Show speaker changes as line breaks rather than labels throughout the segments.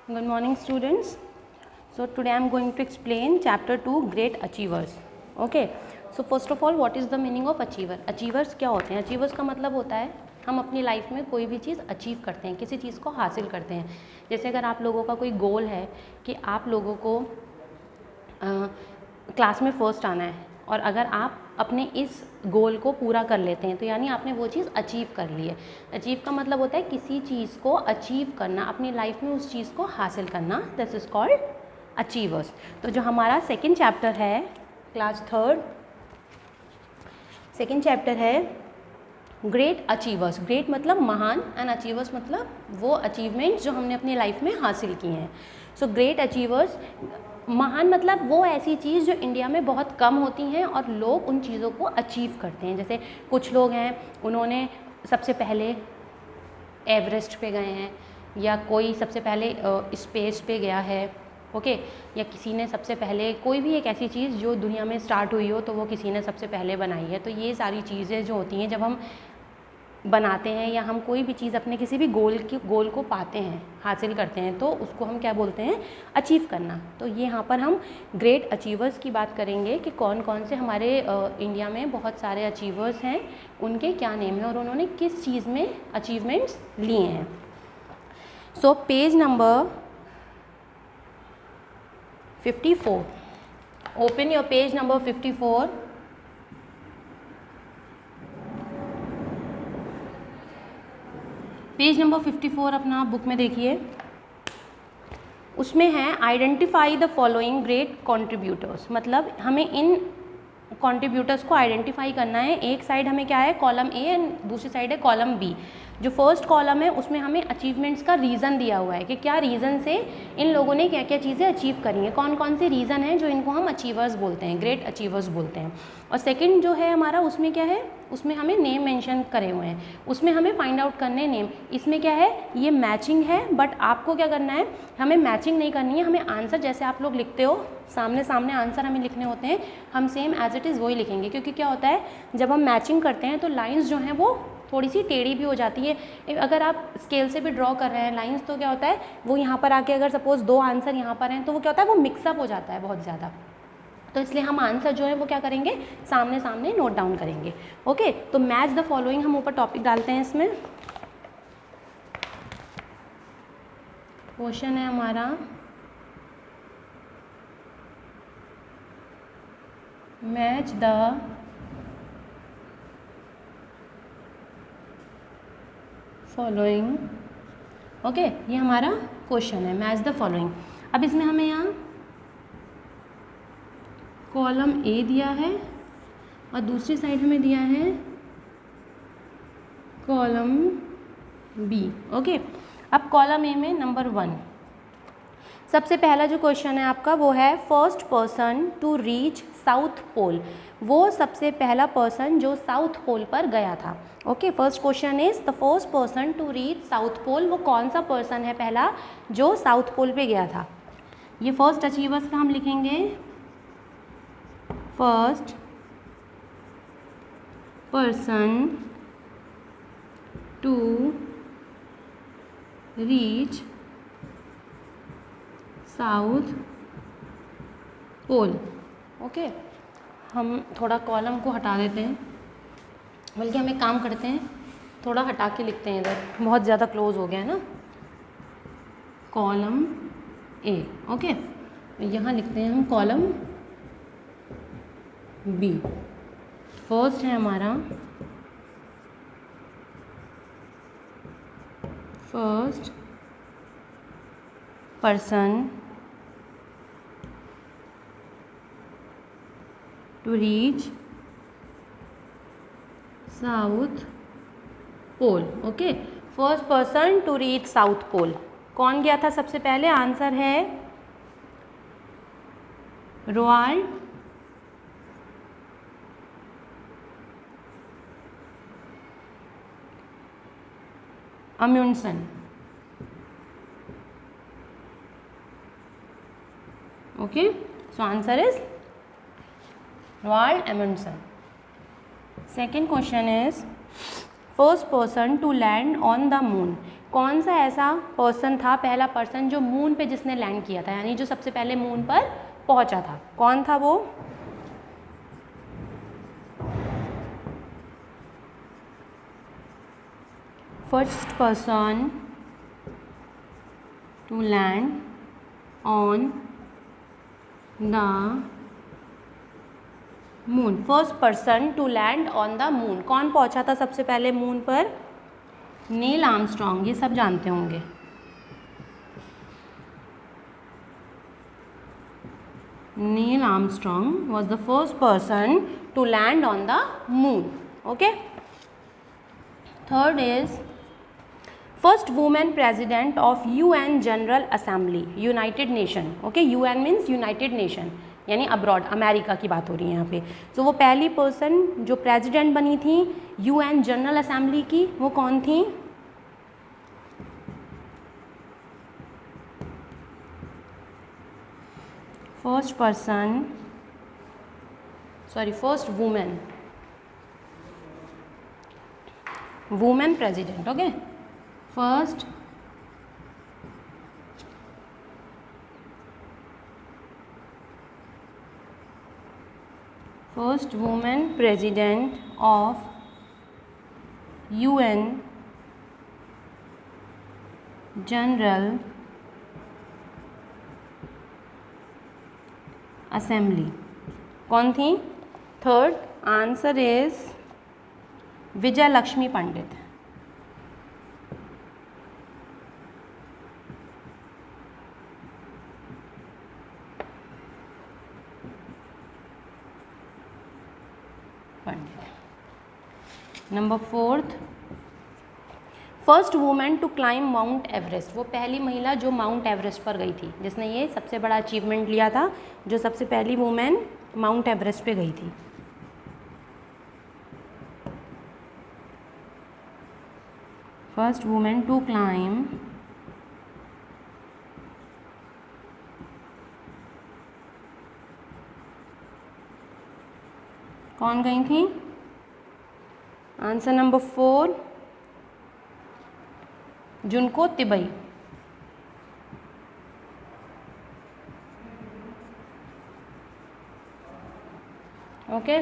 Good morning, students. So today I am going to explain chapter 2 Great Achievers. Okay. So first of all, what is the meaning of achiever? Achievers क्या होते हैं? Achievers का मतलब होता है हम अपनी लाइफ में कोई भी चीज़ अचीव करते हैं, किसी चीज़ को हासिल करते हैं. जैसे अगर आप लोगों का कोई गोल है कि आप लोगों को क्लास में फर्स्ट आना है और अगर आप अपने इस गोल को पूरा कर लेते हैं तो यानी आपने वो चीज़ अचीव कर ली है. अचीव का मतलब होता है किसी चीज़ को अचीव करना, अपनी लाइफ में उस चीज़ को हासिल करना. This is called achievers. तो जो हमारा सेकंड चैप्टर है क्लास थर्ड, सेकंड चैप्टर है ग्रेट अचीवर्स. ग्रेट मतलब महान एंड अचीवर्स मतलब वो अचीवमेंट्स जो हमने अपनी लाइफ में हासिल किए हैं. सो ग्रेट अचीवर्स, महान मतलब वो ऐसी चीज़ जो इंडिया में बहुत कम होती हैं और लोग उन चीज़ों को अचीव करते हैं. जैसे कुछ लोग हैं उन्होंने सबसे पहले एवरेस्ट पे गए हैं, या कोई सबसे पहले स्पेस पे गया है. ओके. या किसी ने सबसे पहले कोई भी एक ऐसी चीज़ जो दुनिया में स्टार्ट हुई हो तो वो किसी ने सबसे पहले बनाई है. तो ये सारी चीज़ें जो होती हैं जब हम बनाते हैं या हम कोई भी चीज़ अपने किसी भी गोल को पाते हैं, हासिल करते हैं, तो उसको हम क्या बोलते हैं? अचीव करना. तो ये यहाँ पर हम ग्रेट अचीवर्स की बात करेंगे कि कौन कौन से हमारे इंडिया में बहुत सारे अचीवर्स हैं, उनके क्या नेम हैं और उन्होंने किस चीज़ में अचीवमेंट्स लिए हैं. So page number 54. Open your page number 54. Page number 54 अपना बुक में देखिए. उसमें है identify the following great contributors. मतलब हमें इन कॉन्ट्रीब्यूटर्स को आइडेंटिफाई करना है. एक साइड हमें क्या है? कॉलम ए एंड दूसरी साइड है कॉलम बी. जो फर्स्ट कॉलम है उसमें हमें अचीवमेंट्स का रीज़न दिया हुआ है कि क्या रीज़न से इन लोगों ने क्या क्या चीज़ें अचीव करी हैं, कौन कौन से रीज़न हैं जो इनको हम अचीवर्स बोलते हैं, ग्रेट अचीवर्स बोलते हैं. और सेकंड जो है हमारा, उसमें क्या है? उसमें हमें नेम मेंशन करे हुए हैं, उसमें हमें फाइंड आउट करने नेम. इसमें क्या है? ये मैचिंग है, बट आपको क्या करना है? हमें मैचिंग नहीं करनी है, हमें आंसर जैसे आप लोग लिखते हो सामने सामने आंसर हमें लिखने होते हैं, हम सेम एज इट इज़ वही लिखेंगे. क्योंकि क्या होता है जब हम मैचिंग करते हैं तो लाइंस जो हैं वो थोड़ी सी टेढ़ी भी हो जाती है. अगर आप स्केल से भी ड्रॉ कर रहे हैं लाइंस तो क्या होता है वो यहाँ पर आके अगर सपोज दो आंसर यहाँ पर हैं तो वो क्या होता है वो मिक्सअप हो जाता है बहुत ज़्यादा. तो इसलिए हम आंसर जो है वो क्या करेंगे? सामने सामने नोट डाउन करेंगे. ओके. तो मैच द फॉलोइंग हम ऊपर टॉपिक डालते हैं. इसमें क्वेश्चन है हमारा मैच द फॉलोइंग. ओके. ये हमारा क्वेश्चन है मैच द फॉलोइंग. अब इसमें हमें यहाँ कॉलम ए दिया है और दूसरी साइड हमें दिया है कॉलम बी. ओके. अब कॉलम ए में नंबर 1 सबसे पहला जो क्वेश्चन है आपका वो है first person to reach South Pole. वो सबसे पहला पर्सन जो साउथ पोल पर गया था. Okay. First question is the first person to reach South Pole. वो कौन सा पर्सन है पहला जो साउथ पोल पे गया था? ये फर्स्ट अचीवर्स का हम लिखेंगे first person to reach South Pole. Okay. हम थोड़ा कॉलम को हटा देते हैं, बल्कि हम एक काम करते हैं थोड़ा हटा के लिखते हैं, इधर बहुत ज़्यादा क्लोज हो गया है ना. Column A. ओके. यहाँ लिखते हैं हम कॉलम बी. फर्स्ट है हमारा first person to reach South Pole. Okay. First person to reach South Pole. कौन गया था सबसे पहले? आंसर है Roald Amundsen. Okay. So answer is Roald Amundsen. Second question is first person to land on the moon, कौन सा ऐसा person था, पहला पर्सन जो मून पे जिसने लैंड किया था, यानी जो सबसे पहले मून पर पहुंचा था, कौन था वो? First person to land on the moon, first person to land on the moon, कौन पहुंचा था सबसे पहले मून पर? नील आर्मस्ट्रॉन्ग, ये सब जानते होंगे। Neil Armstrong was the first person to land on the moon. Okay, third is first women president of UN General Assembly, United Nation. Okay, UN means United Nation, यानी abroad, America की बात हो रही है यहाँ पे। तो वो पहली पर्सन जो प्रेसिडेंट बनी थी यूएन जनरल असेंबली की, वो कौन थी? First person, sorry, first women, women president. Okay, first woman president of UN General Assembly, कौन थी? Third answer is Vijay Lakshmi Pandit. Number fourth, first women to climb Mount Everest, वो पहली महिला जो माउंट एवरेस्ट पर गई थी, जिसने ये सबसे बड़ा अचीवमेंट लिया था, जो सबसे पहली वुमेन माउंट एवरेस्ट पे गई थी। फर्स्ट वुमेन टू क्लाइम कौन गई थी? Answer number 4, Junko Tabei. Okay,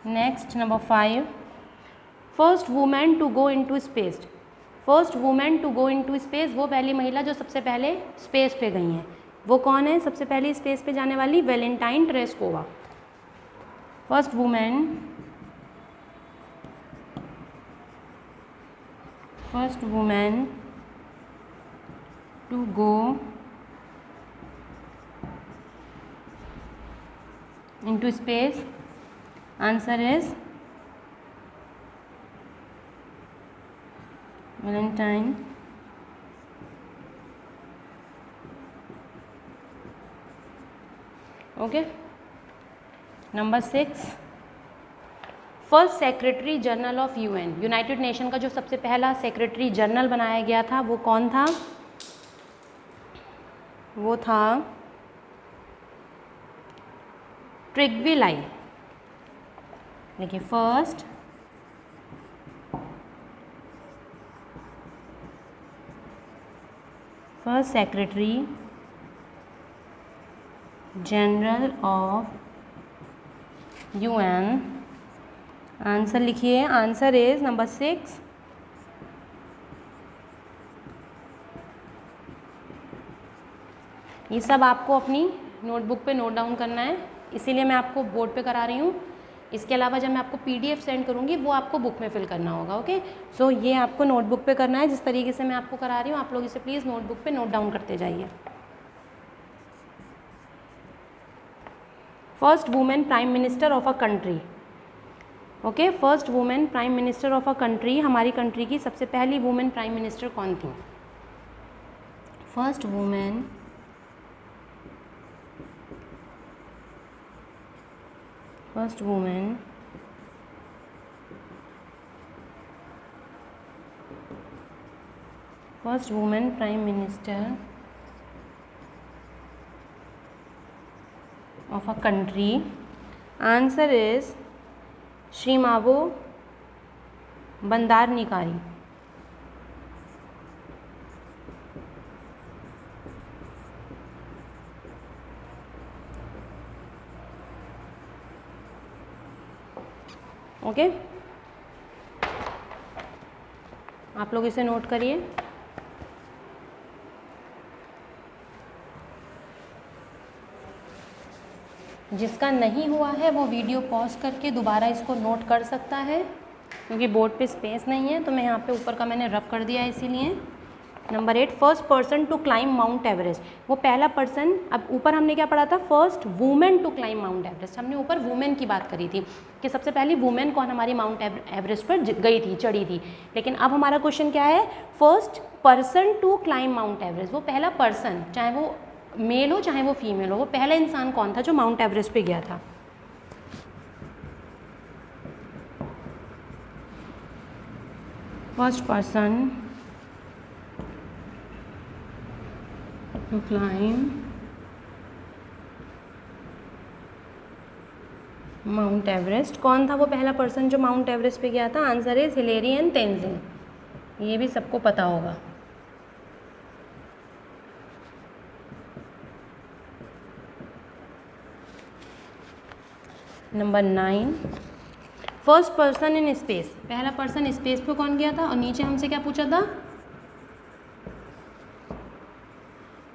next number 5, first women to go into space. First women to go into space, वो पहली महिला जो सबसे पहले स्पेस पे गई हैं, वो कौन है? सबसे पहले स्पेस पे जाने वाली Valentine Tereshkova. First women to go into space, answer is Valentine okay. Number 6, first secretary general of UN, United nation का जो सबसे पहला सेक्रेटरी जनरल बनाया गया था, वो कौन था? वो था ट्रिग्वी लाई। देखिए, first secretary general of UN, answer लिखिए, आंसर इज नंबर 6 ये सब आपको अपनी नोटबुक पे नोट डाउन करना है, इसीलिए मैं आपको बोर्ड पे करा रही हूँ। इसके अलावा जब मैं आपको पीडीएफ सेंड करूँगी वो आपको बुक में फिल करना होगा। ओके, सो ये आपको नोटबुक पे करना है, जिस तरीके से मैं आपको करा रही हूँ आप लोग इसे प्लीज़ नोटबुक पे नोट डाउन करते जाइए। First women prime minister of a country. Okay, first women prime minister of a country, हमारी कंट्री की सबसे पहली वुमेन प्राइम मिनिस्टर कौन थी? First women prime minister of a country, answer is Sirimavo Bandaranaike, okay. आप लोग इसे नोट करिए। जिसका नहीं हुआ है वो वीडियो पॉज करके दोबारा इसको नोट कर सकता है, क्योंकि बोर्ड पे स्पेस नहीं है तो मैं यहाँ पे ऊपर का मैंने रब कर दिया है इसीलिए। Number 8, first person to climb Mount Everest. वो पहला पर्सन, अब ऊपर हमने क्या पढ़ा था, first women to climb Mount Everest. हमने ऊपर वुमेन की बात करी थी कि सबसे पहली वुमेन कौन हमारी माउंट एवरेस्ट पर गई थी, चढ़ी थी। लेकिन अब हमारा क्वेश्चन क्या है, first person to climb Mount Everest. वो पहला पर्सन, चाहे वो मेल हो चाहे वो फीमेल हो, वो पहला इंसान कौन था जो माउंट एवरेस्ट पे गया था। First person to climb Mount Everest, कौन था वो पहला पर्सन जो माउंट एवरेस्ट पे गया था? Answer is Hillary and Tenzing. ये भी सबको पता होगा। Number 9, first person in space. पहला पर्सन स्पेस पे कौन गया था? और नीचे हमसे क्या पूछा था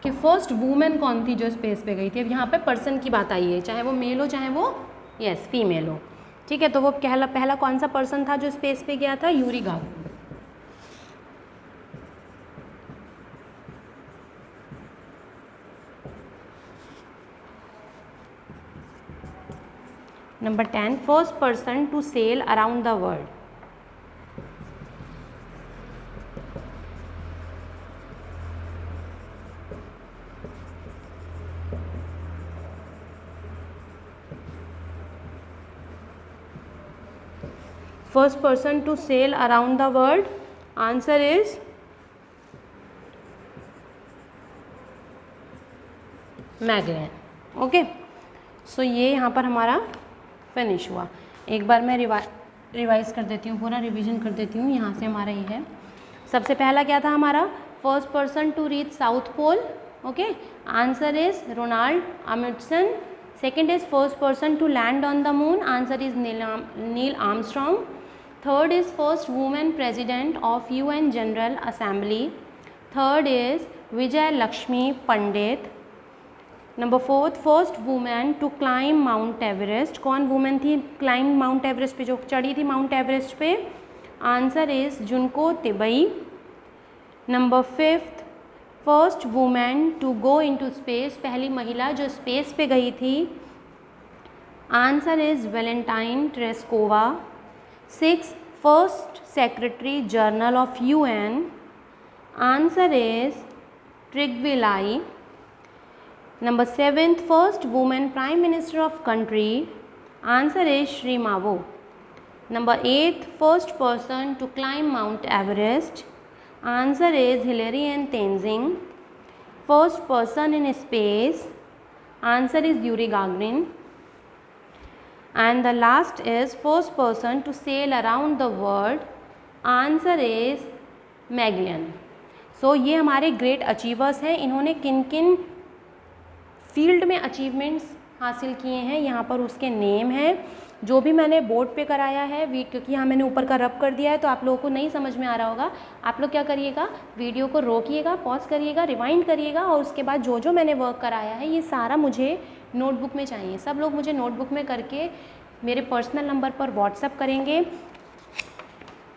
कि फर्स्ट वुमेन कौन थी जो स्पेस पे गई थी। अब यहाँ पे पर्सन की बात आई है, चाहे वो मेल हो चाहे वो फीमेल हो, ठीक है। तो वो पहला कौन सा पर्सन था जो स्पेस पे गया था? Yuri Gagarin. Number 10, first person to sail around the world. First person to sail around the world, answer is Magellan. Okay, so ये यहाँ पर हमारा फिनिश हुआ। एक बार मैं रिवाइज कर देती हूँ, पूरा रिवीजन कर देती हूँ। यहाँ से हमारा ये है, सबसे पहला क्या था हमारा, first person to reach South Pole, okay, answer is Ronald Amundsen. Second is first person to land on the moon, answer is Neil Armstrong. Third is first women president of UN General Assembly, third is Vijay Lakshmi Pandit. Number 4, first women to climb Mount Everest, कौन women थी climb Mount Everest पे, जो चढ़ी थी Mount Everest पे, answer is Junko Tabei. Number 5, first women to go into space, पहली महिला जो स्पेस पे गई थी, answer is Valentine Tereshkova. 6, first secretary general of UN, answer is Trygve Lie. Number 7, first woman prime minister of country, answer is Shri Mavo. Number 8, first person to climb Mount Everest, answer is Hilary and Tenzing. First person in space, answer is Yuri Gagarin. And the last is first person to sail around the world, answer is Magellan. So ये हमारे great achievers हैं। इन्होंने किन किन field में achievements हासिल किए हैं, यहाँ पर उसके नेम हैं। जो भी मैंने बोर्ड पे कराया है, क्योंकि यहाँ मैंने ऊपर का रब कर दिया है तो आप लोगों को नहीं समझ में आ रहा होगा। आप लोग क्या करिएगा, वीडियो को रोकिएगा, पॉज करिएगा, रिवाइंड करिएगा, और उसके बाद जो जो मैंने वर्क कराया है ये सारा मुझे नोटबुक में चाहिए। सब लोग मुझे नोटबुक में करके मेरे पर्सनल नंबर पर व्हाट्सअप करेंगे।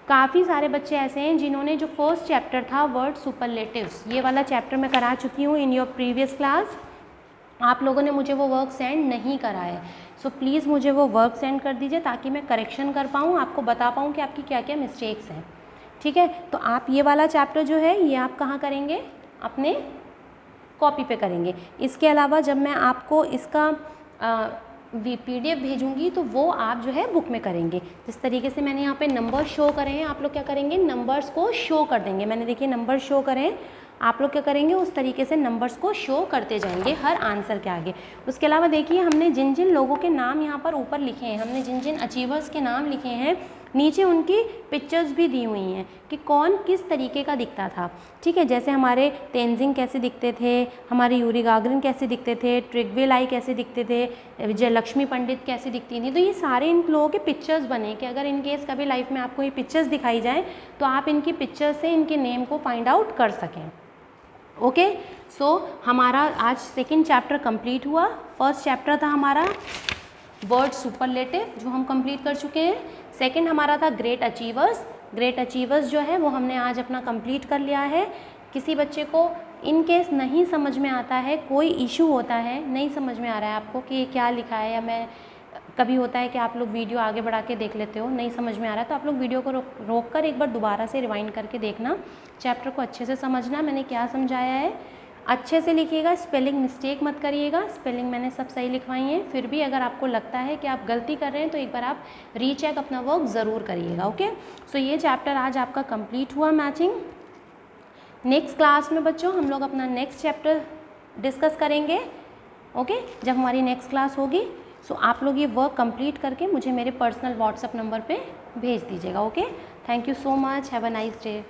काफ़ी सारे बच्चे ऐसे हैं जिन्होंने, जो फर्स्ट चैप्टर था वर्ड सुपरलेटिव्स, ये वाला चैप्टर मैं करा चुकी हूँ इन योर प्रीवियस क्लास। आप लोगों ने मुझे वो वर्क सेंड नहीं करा है, सो प्लीज़ मुझे वो वर्क सेंड कर दीजिए ताकि मैं करेक्शन कर पाऊँ, आपको बता पाऊँ कि आपकी क्या क्या मिस्टेक्स हैं, ठीक है। तो आप ये वाला चैप्टर जो है ये आप कहाँ करेंगे, अपने कॉपी पे करेंगे। इसके अलावा जब मैं आपको इसका PDF भेजूँगी तो वो आप जो है बुक में करेंगे। जिस तरीके से मैंने यहाँ पे नंबर शो करे हैं, आप लोग क्या करेंगे, नंबर्स को शो कर देंगे। मैंने देखिए नंबर शो करें, आप लोग क्या करेंगे, उस तरीके से नंबर्स को शो करते जाएंगे हर आंसर के आगे। उसके अलावा देखिए हमने जिन जिन लोगों के नाम यहाँ पर ऊपर लिखे हैं, हमने जिन जिन अचीवर्स के नाम लिखे हैं, नीचे उनकी पिक्चर्स भी दी हुई हैं कि कौन किस तरीके का दिखता था, ठीक है। जैसे हमारे तेंजिंग कैसे दिखते थे, हमारे यूरी गागरिन कैसे दिखते थे, ट्रिग्वे लाई कैसे दिखते थे, विजयलक्ष्मी पंडित कैसे दिखती थी। तो ये सारे इन लोगों के पिक्चर्स बने कि अगर इन केस कभी लाइफ में आपको ये पिक्चर्स दिखाई जाए तो आप इनकी पिक्चर्स से इनके नेम को फाइंड आउट कर सकें। ओके, सो हमारा आज सेकेंड चैप्टर कंप्लीट हुआ। फर्स्ट चैप्टर था हमारा वर्ड सुपरलेटिव जो हम कंप्लीट कर चुके हैं। सेकंड हमारा था ग्रेट अचीवर्स। ग्रेट अचीवर्स जो है वो हमने आज अपना कंप्लीट कर लिया है। किसी बच्चे को इन केस नहीं समझ में आता है, कोई इशू होता है, नहीं समझ में आ रहा है आपको कि ये क्या लिखा है, या मैं कभी होता है कि आप लोग वीडियो आगे बढ़ा के देख लेते हो, नहीं समझ में आ रहा है तो आप लोग वीडियो को रोक कर एक बार दोबारा से रिवाइंड करके देखना, चैप्टर को अच्छे से समझना मैंने क्या समझाया है, अच्छे से लिखिएगा, स्पेलिंग मिस्टेक मत करिएगा। स्पेलिंग मैंने सब सही लिखवाई हैं, फिर भी अगर आपको लगता है कि आप गलती कर रहे हैं तो एक बार आप रीचेक अपना वर्क ज़रूर करिएगा। ओके, सो ये चैप्टर आज आपका कंप्लीट हुआ मैचिंग। नेक्स्ट क्लास में बच्चों हम लोग अपना नेक्स्ट चैप्टर डिस्कस करेंगे। ओके, जब हमारी नेक्स्ट क्लास होगी सो आप लोग ये वर्क कंप्लीट करके मुझे मेरे पर्सनल व्हाट्सएप नंबर पे भेज दीजिएगा। Okay, thank you so much, have a nice day.